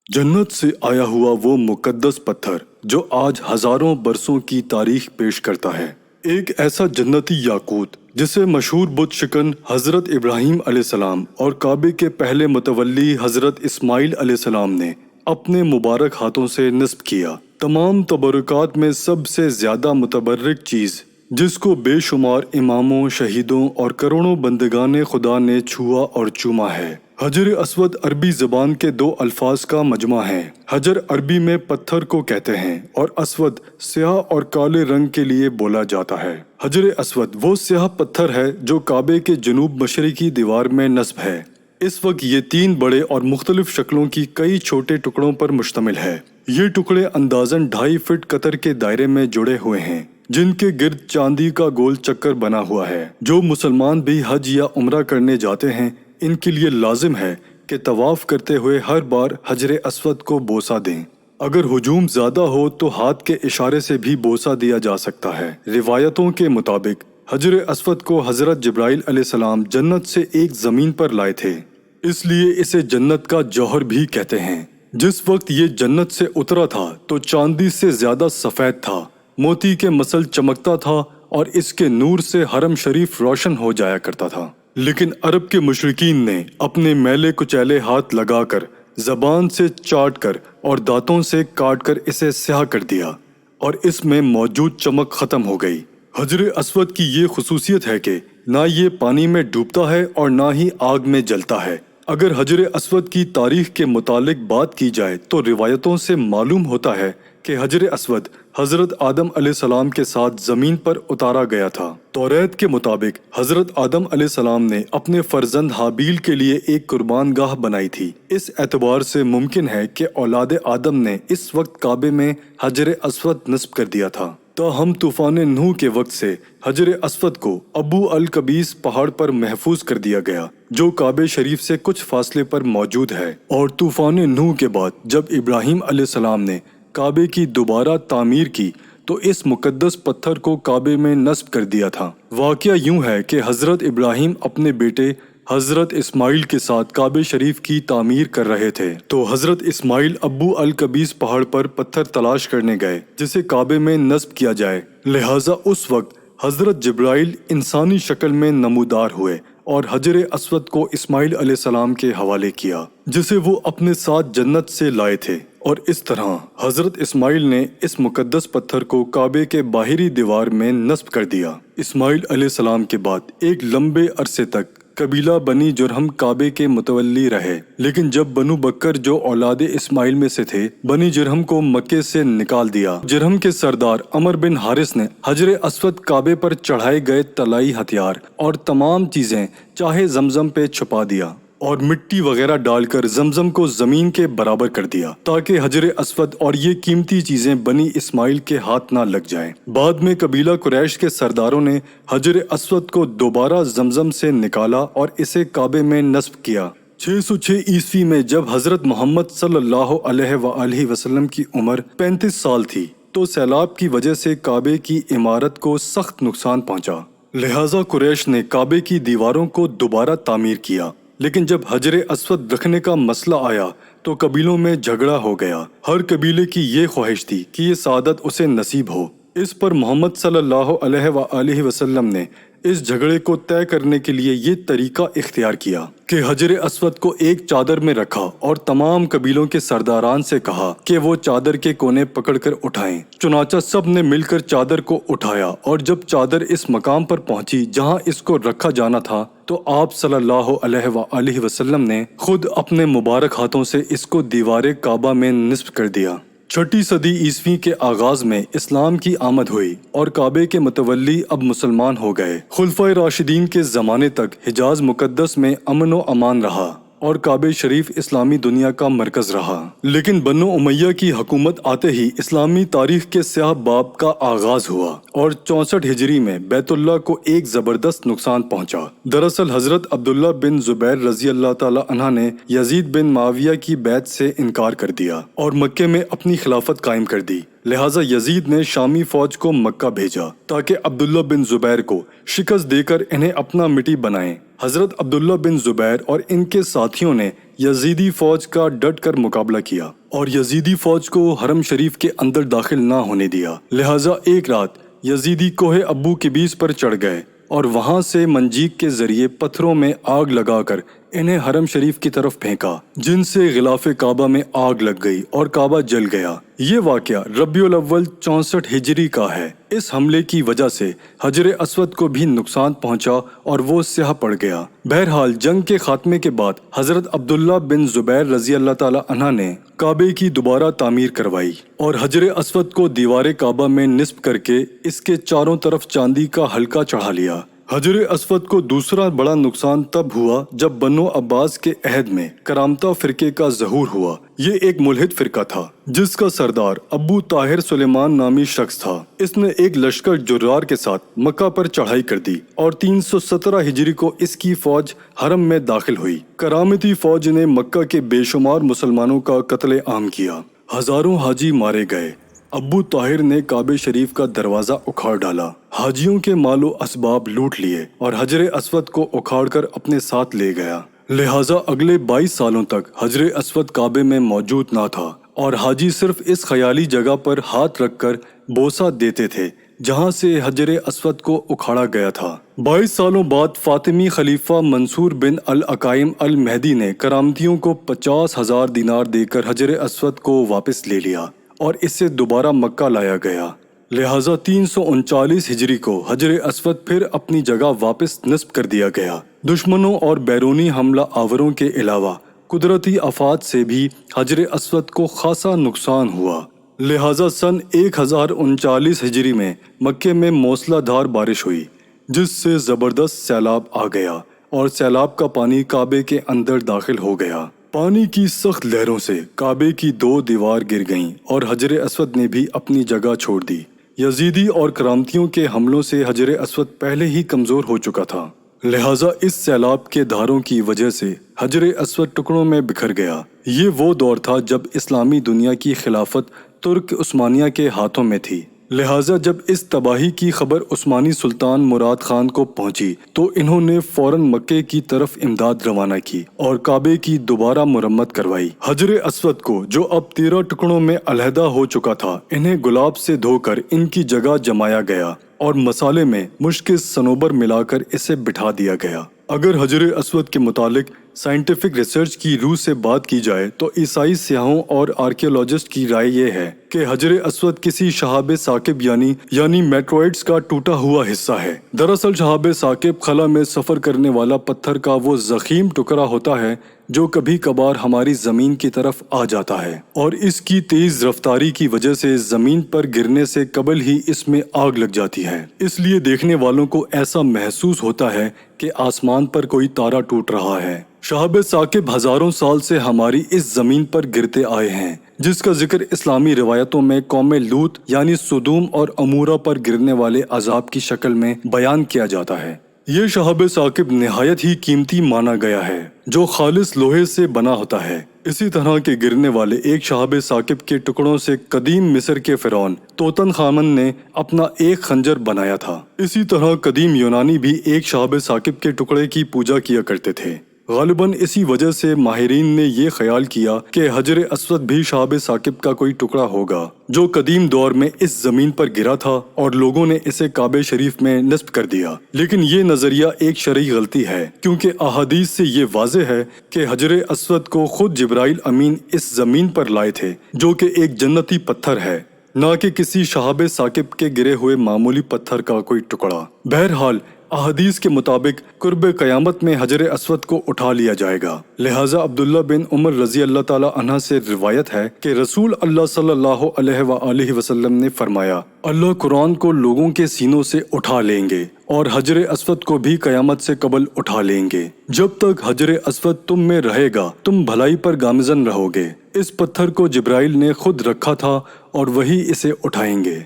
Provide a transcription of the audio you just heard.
जन्नत से आया हुआ वो मुकद्दस पत्थर जो आज हजारों बरसों की तारीख पेश करता है। एक ऐसा जन्नती याकूत जिसे मशहूर बुत शिकन हजरत इब्राहीम अलैहिस्सलाम और काबे के पहले मुतवल्ली हजरत इस्माइल अलैहिस्सलाम ने अपने मुबारक हाथों से नस्ब किया। तमाम तबरुकात में सबसे ज्यादा मुतबर्रिक चीज जिसको बेशुमार इमामों, शहीदों और करोड़ों बंदगाने खुदा ने छुआ और चूमा है। हजर अस्वद अरबी ज़बान के दो अल्फाज का मजमा है। हजर अरबी में पत्थर को कहते हैं और अस्वद स्याह और काले रंग के लिए बोला जाता है। हजर अस्वद वो स्याह पत्थर है जो काबे के जनूब मशरिकी दीवार में नस्ब है। इस वक्त ये 3 बड़े और मुख्तलिफ शक्लों की कई छोटे टुकड़ों पर मुश्तमिल है। ये टुकड़े अंदाजन 2.5 फीट कतर के दायरे में जुड़े हुए हैं, जिनके गिर्द चांदी का गोल चक्कर बना हुआ है। जो मुसलमान भी हज या उम्रा करने जाते हैं, इनके लिए लाजिम है कि तवाफ करते हुए हर बार हजर अस्वद को बोसा दें। अगर हुजूम ज्यादा हो तो हाथ के इशारे से भी बोसा दिया जा सकता है। रिवायतों के मुताबिक हजर अस्वद को हजरत जिब्राइल अलैहिस्सलाम जन्नत से एक जमीन पर लाए थे, इसलिए इसे जन्नत का जौहर भी कहते हैं। जिस वक्त ये जन्नत से उतरा था तो चांदी से ज्यादा सफेद था, मोती के मसल चमकता था और इसके नूर से हरम शरीफ रोशन हो जाया करता था। लेकिन अरब के मुशरिकीन ने अपने मैले कुचैले हाथ लगाकर, जबान से चाट कर और दांतों से काट कर इसे स्याह कर दिया और इसमें मौजूद चमक खत्म हो गई। हजर अस्वद की ये खुसूसियत है कि ना ये पानी में डूबता है और ना ही आग में जलता है। अगर हजर अस्वद की तारीख के मुतालिक बात की जाए तो रिवायतों से मालूम होता है कि हजर अस्वद हजरत आदम अलैहिस्सलाम के साथ जमीन पर उतारा गया था। तौरात के मुताबिक हजरत आदम अलैहिस्सलाम ने अपने फर्जंद हाबील के लिए एक कुर्बान गाह बनाई थी। इस एतबार से मुमकिन है कि औलाद आदम ने इस वक्त काबे में हजर अस्वद नस्ब कर दिया था। ताहम तूफान नूह के वक्त से हजर अस्वद को अबू अल कबीस पहाड़ पर महफूज कर दिया गया, जो काबे शरीफ से कुछ फासले पर मौजूद है। और तूफान नूह के बाद जब इब्राहीम अलैहिस्सलाम ने काबे की दोबारा तामीर की तो इस मुकद्दस पत्थर को काबे में नस्ब कर दिया था। वाक़या यूं है कि हजरत इब्राहीम अपने बेटे हजरत इस्माइल के साथ काबे शरीफ की तामीर कर रहे थे, तो हजरत इस्माइल अबू अल कबीस पहाड़ पर पत्थर तलाश करने गए जिसे काबे में नस्ब किया जाए। लिहाजा उस वक्त हजरत जिब्राइल इंसानी शक्ल में नमूदार हुए और हजर अस्वद को इस्माइल अलैहिस्सलाम के हवाले किया, जिसे वो अपने साथ जन्नत से लाए थे। और इस तरह हजरत इस्माइल ने इस मुकद्दस पत्थर को काबे के बाहरी दीवार में नस्ब कर दिया। इस्माइल अलैहिस्सलाम के बाद एक लंबे अरसे तक कबीला बनी जुरहम काबे के मुतवल्ली रहे, लेकिन जब बनु बकर जो औलाद इस्माइल में से थे बनी जुरहम को मक्के से निकाल दिया। जुरहम के सरदार अमर बिन हारिस ने हजर अस्वद काबे पर चढ़ाए गए तलाई हथियार और तमाम चीजें चाहे जमजम पे छुपा दिया और मिट्टी वगैरह डालकर जमजम को जमीन के बराबर कर दिया ताकि हजर अस्वद और ये कीमती चीजें बनी इस्माइल के हाथ ना लग जाएं। बाद में कबीला कुरैश के सरदारों ने हजर अस्वद को दोबारा जमजम से निकाला और इसे काबे में नस्ब किया। 606 ईस्वी में जब हजरत मोहम्मद सल्लल्लाहु अलैहि वसल्लम की उम्र 35 साल थी तो सैलाब की वजह से काबे की इमारत को सख्त नुकसान पहुंचा। लिहाजा कुरैश ने काबे की दीवारों को दोबारा तामीर किया। लेकिन जब हजर अस्वद रखने का मसला आया तो कबीलों में झगड़ा हो गया। हर कबीले की ये ख्वाहिश थी कि ये सादत उसे नसीब हो। इस पर मोहम्मद सल्लल्लाहु अलैहि वसल्लम ने इस झगड़े को तय करने के लिए ये तरीका इख्तियार किया कि हजर अस्वद को एक चादर में रखा और तमाम कबीलों के सरदारान से कहा कि वो चादर के कोने पकड़कर उठाएं। चुनाचा सब ने मिलकर चादर को उठाया और जब चादर इस मकाम पर पहुंची जहां इसको रखा जाना था तो आप सल्लल्लाहु अलैहि वसल्लम ने खुद अपने मुबारक हाथों से इसको दीवार काबा में निस्ब कर दिया। 6ठी सदी ईस्वी के आगाज में इस्लाम की आमद हुई और काबे के मुतवल्ली अब मुसलमान हो गए। खुलफाए राशिदीन के ज़माने तक हिजाज मुकद्दस में अमन व अमान रहा और काबे शरीफ इस्लामी दुनिया का मरकज रहा। लेकिन बनु उमैया की हुकूमत आते ही इस्लामी तारीख के स्याह बाब का आगाज हुआ और 64 हिजरी में बैतुल्लाह को एक जबरदस्त नुकसान पहुंचा। दरअसल हजरत अब्दुल्ला बिन जुबैर रजी अल्लाह ताला अन्हा ने यजीद बिन माविया की बैत से इनकार कर दिया और मक्के में अपनी खिलाफत कायम कर दी। लिहाजा यजीद ने शामी फौज को मक्का भेजा ताकि अब्दुल्ला बिन जुबैर को शिकस्त देकर इन्हें अपना मिटी बनाएं। हजरत अब्दुल्ला बिन जुबैर और इनके साथियों ने یزیدی فوج کا ڈٹ کر مقابلہ کیا اور یزیدی فوج کو حرم شریف کے اندر داخل نہ ہونے دیا۔ لہٰذا ایک رات یزیدی کوہ ابو قبیس پر چڑھ گئے اور وہاں سے منجیق کے ذریعے پتھروں میں آگ لگا کر انہیں حرم شریف کی طرف پھینکا، جن سے غلاف کعبہ میں آگ لگ گئی اور کعبہ جل گیا۔ یہ واقعہ ربیع الاول 64 ہجری کا ہے۔ اس حملے کی وجہ سے حجر اسود کو بھی نقصان پہنچا اور وہ سیاہ پڑ گیا۔ بہرحال جنگ کے خاتمے کے بعد حضرت عبداللہ بن زبیر رضی اللہ تعالی عنہ نے کعبے کی دوبارہ تعمیر کروائی اور حجر اسود کو دیوار کعبہ میں نصب کر کے اس کے چاروں طرف چاندی کا حلقہ چڑھا لیا۔ حجر اسود کو دوسرا بڑا نقصان تب ہوا جب بنو عباس کے عہد میں کرامتہ فرقے کا ظہور ہوا۔ یہ ایک ملحد فرقہ تھا جس کا سردار ابو طاہر سلیمان نامی شخص تھا۔ اس نے ایک لشکر جرار کے ساتھ مکہ پر چڑھائی کر دی اور 317 ہجری کو اس کی فوج حرم میں داخل ہوئی۔ کرامتی فوج نے مکہ کے بے شمار مسلمانوں کا قتل عام کیا، ہزاروں حاجی مارے گئے۔ ابو طاہر نے کعبہ شریف کا دروازہ اکھاڑ ڈالا، حاجیوں کے مال و اسباب لوٹ لیے اور حجر اسود کو اکھاڑ کر اپنے ساتھ لے گیا۔ لہٰذا اگلے 22 سالوں تک حجر اسود کعبے میں موجود نہ تھا اور حاجی صرف اس خیالی جگہ پر ہاتھ رکھ کر بوسہ دیتے تھے جہاں سے حجر اسود کو اکھاڑا گیا تھا۔ 22 سالوں بعد فاطمی خلیفہ منصور بن العقائم المہدی نے کرامتیوں کو 50,000 دینار دے کر حجر اسود کو واپس لے لیا اور اسے دوبارہ مکہ لایا گیا۔ لہٰذا 339 ہجری کو حجر اسود پھر اپنی جگہ واپس نصب کر دیا گیا۔ دشمنوں اور بیرونی حملہ آوروں کے علاوہ قدرتی آفات سے بھی حجر اسود کو خاصا نقصان ہوا۔ لہٰذا سن 1039 ہجری میں مکے میں موسلا دھار بارش ہوئی جس سے زبردست سیلاب آ گیا اور سیلاب کا پانی کعبے کے اندر داخل ہو گیا۔ پانی کی سخت لہروں سے کعبے کی 2 دیوار گر گئیں اور حجر اسود نے بھی اپنی جگہ چھوڑ دی۔ یزیدی اور کرامتیوں کے حملوں سے حجر اسود پہلے ہی کمزور ہو چکا تھا، لہٰذا اس سیلاب کے دھاروں کی وجہ سے حجر اسود ٹکڑوں میں بکھر گیا۔ یہ وہ دور تھا جب اسلامی دنیا کی خلافت ترک عثمانیہ کے ہاتھوں میں تھی۔ لہٰذا جب اس تباہی کی خبر عثمانی سلطان مراد خان کو پہنچی تو انہوں نے فوراً مکے کی طرف امداد روانہ کی اور کعبے کی دوبارہ مرمت کروائی۔ حجر اسود کو جو اب 13 ٹکڑوں میں علیحدہ ہو چکا تھا، انہیں گلاب سے دھو کر ان کی جگہ جمایا گیا اور مسالے میں مشک صنوبر ملا کر اسے بٹھا دیا گیا۔ اگر حجر اسود کے متعلق سائنٹیفک ریسرچ کی روح سے بات کی جائے تو عیسائی سیاحوں اور آرکیولوجسٹ کی رائے یہ ہے کہ حجر اسود کسی شہاب ثاقب یعنی میٹروئڈز کا ٹوٹا ہوا حصہ ہے۔ دراصل شہاب ثاقب خلا میں سفر کرنے والا پتھر کا وہ ضخیم ٹکڑا ہوتا ہے جو کبھی کبھار ہماری زمین کی طرف آ جاتا ہے اور اس کی تیز رفتاری کی وجہ سے زمین پر گرنے سے قبل ہی اس میں آگ لگ جاتی ہے۔ اس لیے دیکھنے والوں کو ایسا محسوس ہوتا ہے کہ آسمان پر کوئی تارا ٹوٹ رہا ہے۔ شہاب ثاقب ہزاروں سال سے ہماری اس زمین پر گرتے آئے ہیں، جس کا ذکر اسلامی روایتوں میں قوم لوط یعنی سدوم اور عمورہ پر گرنے والے عذاب کی شکل میں بیان کیا جاتا ہے۔ یہ شہاب ثاقب نہایت ہی قیمتی مانا گیا ہے جو خالص لوہے سے بنا ہوتا ہے۔ اسی طرح کے گرنے والے ایک شہاب ثاقب کے ٹکڑوں سے قدیم مصر کے فرعون توتن خامن نے اپنا ایک خنجر بنایا تھا۔ اسی طرح قدیم یونانی بھی ایک شہاب ثاقب کے ٹکڑے کی پوجا کیا کرتے تھے۔ غالباً اسی وجہ سے ماہرین نے یہ خیال کیا کہ حجر اسود بھی شہاب ثاقب کا کوئی ٹکڑا ہوگا جو قدیم دور میں اس زمین پر گرا تھا اور لوگوں نے اسے کعبہ شریف میں نصب کر دیا۔ لیکن یہ نظریہ ایک شرعی غلطی ہے کیونکہ احادیث سے یہ واضح ہے کہ حجر اسود کو خود جبرائیل امین اس زمین پر لائے تھے جو کہ ایک جنتی پتھر ہے، نہ کہ کسی شہاب ثاقب کے گرے ہوئے معمولی پتھر کا کوئی ٹکڑا۔ بہرحال احادیث کے مطابق قرب قیامت میں حجر اسود کو اٹھا لیا جائے گا۔ لہٰذا عبداللہ بن عمر رضی اللہ تعالی عنہ سے روایت ہے کہ رسول اللہ صلی اللہ علیہ وآلہ وسلم نے فرمایا، اللہ قرآن کو لوگوں کے سینوں سے اٹھا لیں گے اور حجر اسود کو بھی قیامت سے قبل اٹھا لیں گے۔ جب تک حجر اسود تم میں رہے گا تم بھلائی پر گامزن رہو گے۔ اس پتھر کو جبرائیل نے خود رکھا تھا اور وہی اسے اٹھائیں گے۔